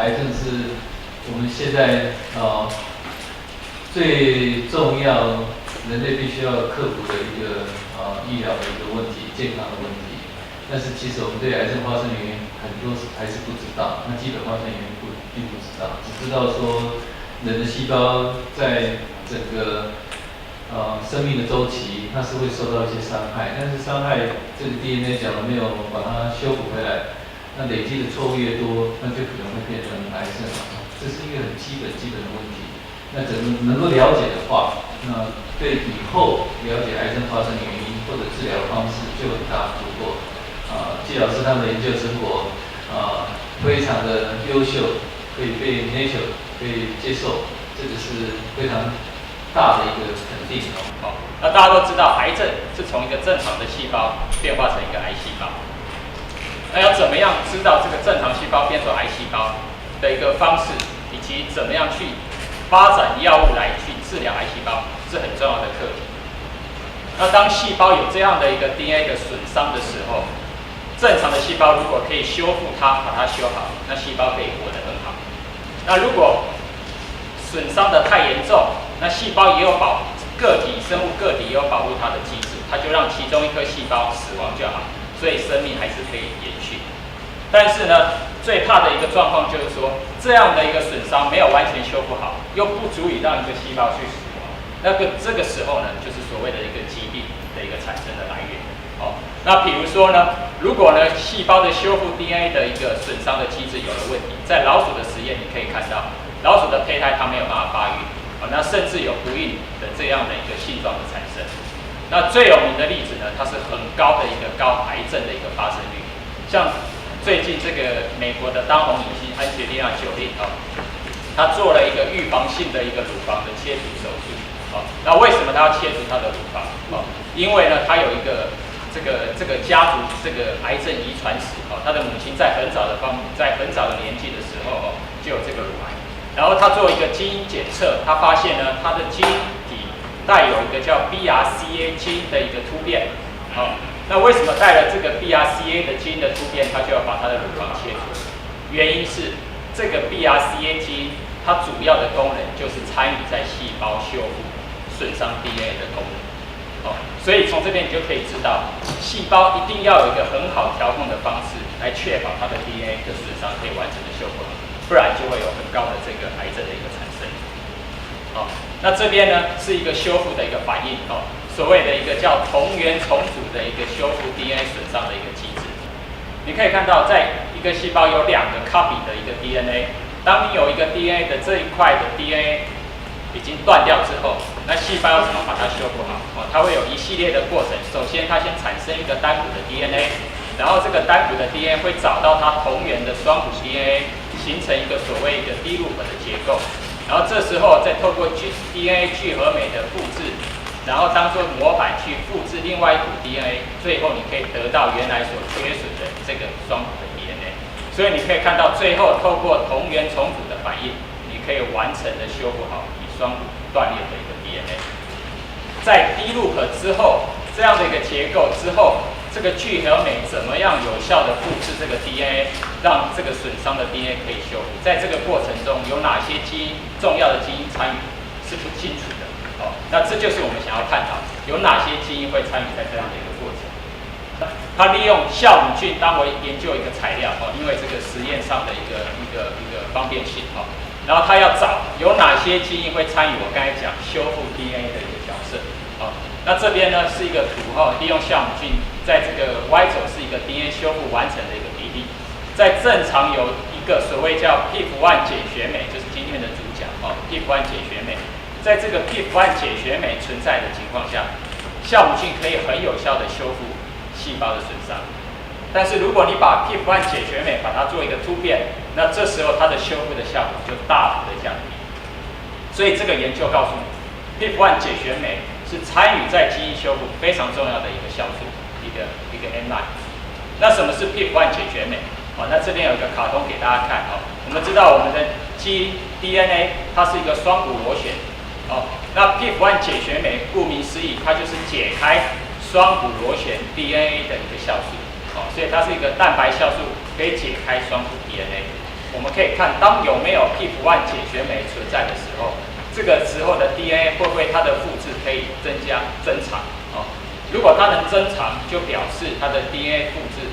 癌症是我们现在最重要人类必须要克服的一个医疗的一个问题，健康的问题。但是其实我们对癌症发生原因很多还是不知道，那基本发生原因并不知道，只知道说人的细胞在整个生命的周期，它是会受到一些伤害，但是伤害这个 DNA 假如没有把它修补回来，那累积的错误越多，那就可能会变成癌症。这是一个很基本的问题。那能够了解的话，那对以后了解癌症发生原因或者治疗方式就有很大的突破。季老师他们的研究成果非常的优秀，可以被 Nature 可以接受，这个是非常大的一个肯定。好，那大家都知道，癌症是从一个正常的细胞变化成一个癌细胞。那要怎么样知道这个正常细胞变成癌细胞的一个方式，以及怎么样去发展药物来去治疗癌细胞，是很重要的课题。那当细胞有这样的一个 DNA 的损伤的时候，正常的细胞如果可以修复它，把它修好，那细胞可以活得很好。那如果损伤的太严重，那细胞也有生物个体也有保护它的机制，它就让其中一颗细胞死亡就好，所以生命还是可以延续。但是呢，最怕的一个状况就是说，这样的一个损伤没有完全修复好，又不足以让一个细胞去死亡，这个时候呢，就是所谓的一个疾病的一个产生的来源。那比如说呢，如果呢细胞的修复 DNA 的一个损伤的机制有了问题，在老鼠的实验你可以看到，老鼠的胚胎它没有办法发育，那甚至有不孕的这样的一个性状的产生。那最有名的例子呢，它是很高的一个高癌症的一个发生率，像最近这个美国的当红影星安吉丽娜·裘丽她做了一个预防性的一个乳房的切除手术。那为什么她要切除她的乳房？因为呢，她有一个这个家族这个癌症遗传史。她的母亲在很早的年纪的时候就有这个乳癌。然后她做一个基因检测，她发现呢，她的基因体带有一个叫 BRCA 基因的一个突变。那为什么带了这个 BRCA 的基因的突变，她就要把她的乳房切除？原因是这个 BRCA 基因，它主要的功能就是参与在细胞修复损伤 DNA 的功能。所以从这边你就可以知道，细胞一定要有一个很好调控的方式，来确保它的 DNA 的损伤可以完整的修复，不然就会有很高的这个癌症的一个产生。那这边呢是一个修复的一个反应，所谓的一个叫同源重组的一个修复 DNA 损伤的一个机制。你可以看到，在一个细胞有2个 copy 的一个 DNA， 当你有一个 DNA 的这一块的 DNA 已经断掉之后，那细胞要怎么把它修复好？它会有一系列的过程。首先，它先产生一个单股的 DNA， 然后这个单股的 DNA 会找到它同源的双股 DNA， 形成一个所谓一个低路口的结构。然后这时候再透过 DNA 聚合酶的复制，然后当做模板去复制另外一股 DNA， 最后你可以得到原来所缺损的这个双股的 DNA。所以你可以看到，最后透过同源重组的反应，你可以完成的修复好双股断裂的一个 DNA。在低路口之后，这样的一个结构之后，这个聚合酶怎么样有效的复制这个 DNA， 让这个损伤的 DNA 可以修复？在这个过程中，有哪些重要的基因参与是不清楚的。那这就是我们想要探讨，有哪些基因会参与在这样的一个过程。他利用酵母菌当为研究一个材料，因为这个实验上的一个方便性。然后他要找有哪些基因会参与我刚才讲修复 DNA 的一个角色。那这边呢是一个图，利用酵母菌在这个 Y 轴是一个 DNA 修复完成的一个比例，在正常有一个所谓叫 PIF1 解血酶，就是今天的主角PIF1 解血酶，在这个 PIF1 解血酶存在的情况下，酵母菌可以很有效的修复细胞的损伤。但是如果你把 PIF1 解血酶把它做一个突变，那这时候它的修复的效果就大幅的降低。所以这个研究告诉你 ，PIF1 解血酶是参与在基因修复非常重要的一个酵素，一个 enzyme。那什么是 PIF1 解血酶？那这边有一个卡通给大家看。我们知道我们的基因 DNA 它是一个双股螺旋。那 PIF1 解血酶顾名思义，它就是解开双股螺旋 DNA 的一个酵素。所以它是一个蛋白酵素，可以解开双股 DNA。我们可以看当有没有 PIF1 解旋酶存在的时候，这个时候的 DNA 会不会它的复制可以增长哦？如果它能增长，就表示它的 DNA 复制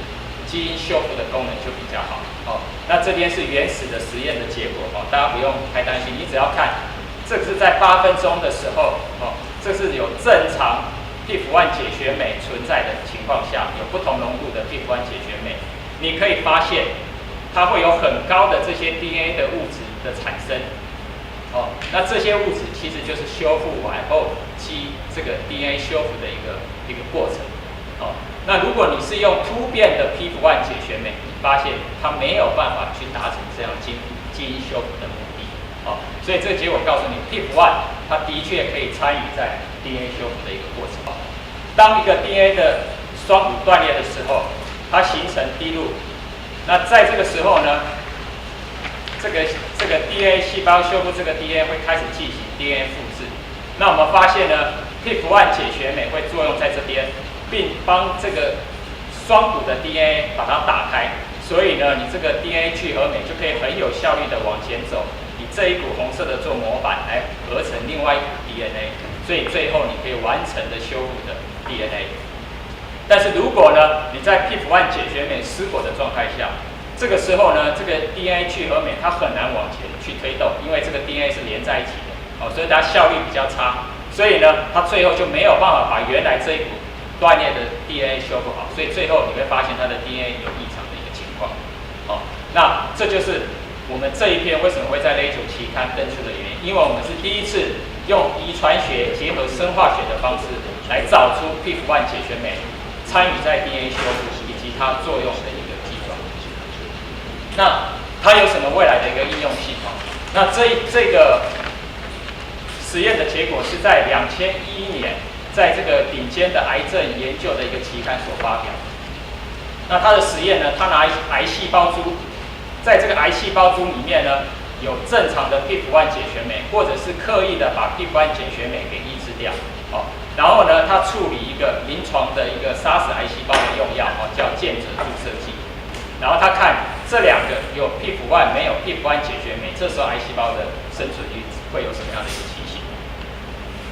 基因修复的功能就比较好哦。那这边是原始的实验的结果哦，大家不用太担心，你只要看这是在8分钟的时候哦，这是有正常 PIF1 解旋酶存在的情况下，有不同浓度的 PIF1 解旋酶，你可以发现它会有很高的这些 DNA 的物质的产生。哦，那这些物质其实就是修复完后这个 DNA 修复的一个过程。哦，那如果你是用突变的 PIF1 解旋酶，你发现它没有办法去达成这样基因修复的目的。哦，所以这个结果告诉你 ，PIF1 它的确可以参与在 DNA 修复的一个过程。当一个 DNA 的双股断裂的时候，它形成滴路，那在这个时候呢？这个 DNA 细胞修复这个 DNA 会开始进行 DNA 复制。那我们发现呢 ，PIF1 解旋酶会作用在这边，并帮这个双股的 DNA 把它打开。所以呢，你这个 DNA 聚合酶就可以很有效率的往前走，以这一股红色的做模板来合成另外一股 DNA。所以最后你可以完成的修复的 DNA。但是如果呢，你在 PIF1 解旋酶失火的状态下，这个时候呢，这个 DNA 聚合酶它很难往前去推动，因为这个 DNA 是连在一起的，哦，所以它效率比较差，所以呢，它最后就没有办法把原来这一股断裂的 DNA 修复好，所以最后你会发现它的 DNA 有异常的一个情况，哦，那这就是我们这一篇为什么会在 Nature 期刊登出的原因，因为我们是第一次用遗传学结合生化学的方式来找出 PIF1 解旋酶参与在 DNA 修复以及它作用的一个计算。那它有什么未来的一个应用系统？那这个实验的结果是在2011年，在这个顶尖的癌症研究的一个期刊所发表。那它的实验呢，它拿癌细胞株，在这个癌细胞株里面呢，有正常的 PIF1 解旋酶，或者是刻意的把 PIF1 解旋酶给抑制掉，哦，然后呢，它处理一个临床的一个杀死癌细胞的用药，哦，叫间折注射剂。然后他看这两个有 PIF1 没有 PIF1 解旋酶，这时候癌细胞的生存率会有什么样的一个情形？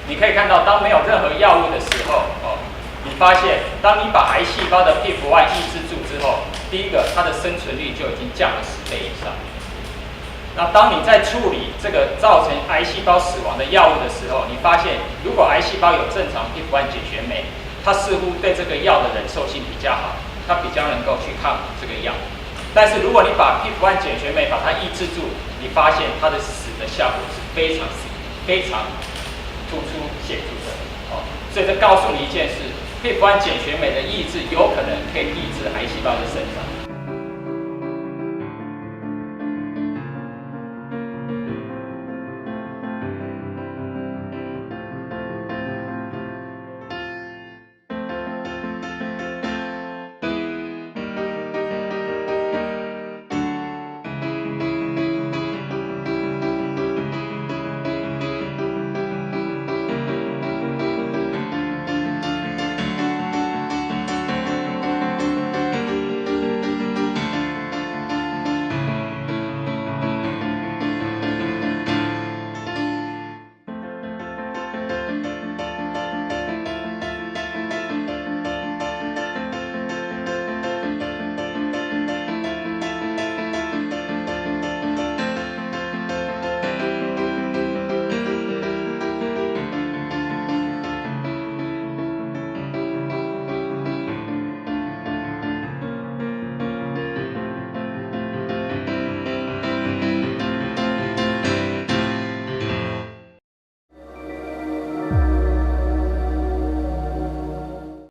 你可以看到，当没有任何药物的时候，哦，你发现当你把癌细胞的 PIF1 抑制住之后，第一个它的生存率就已经降了10倍以上。那当你在处理这个造成癌细胞死亡的药物的时候，你发现如果癌细胞有正常 PIF1 解旋酶，它似乎对这个药的忍受性比较好。它比较能够去抗这个药，但是如果你把 PIF1 解旋酶把它抑制住，你发现它的死的效果是非常突出显著的哦。所以这告诉你一件事 ，PIF1 解旋酶的抑制有可能可以抑制癌细胞的生长。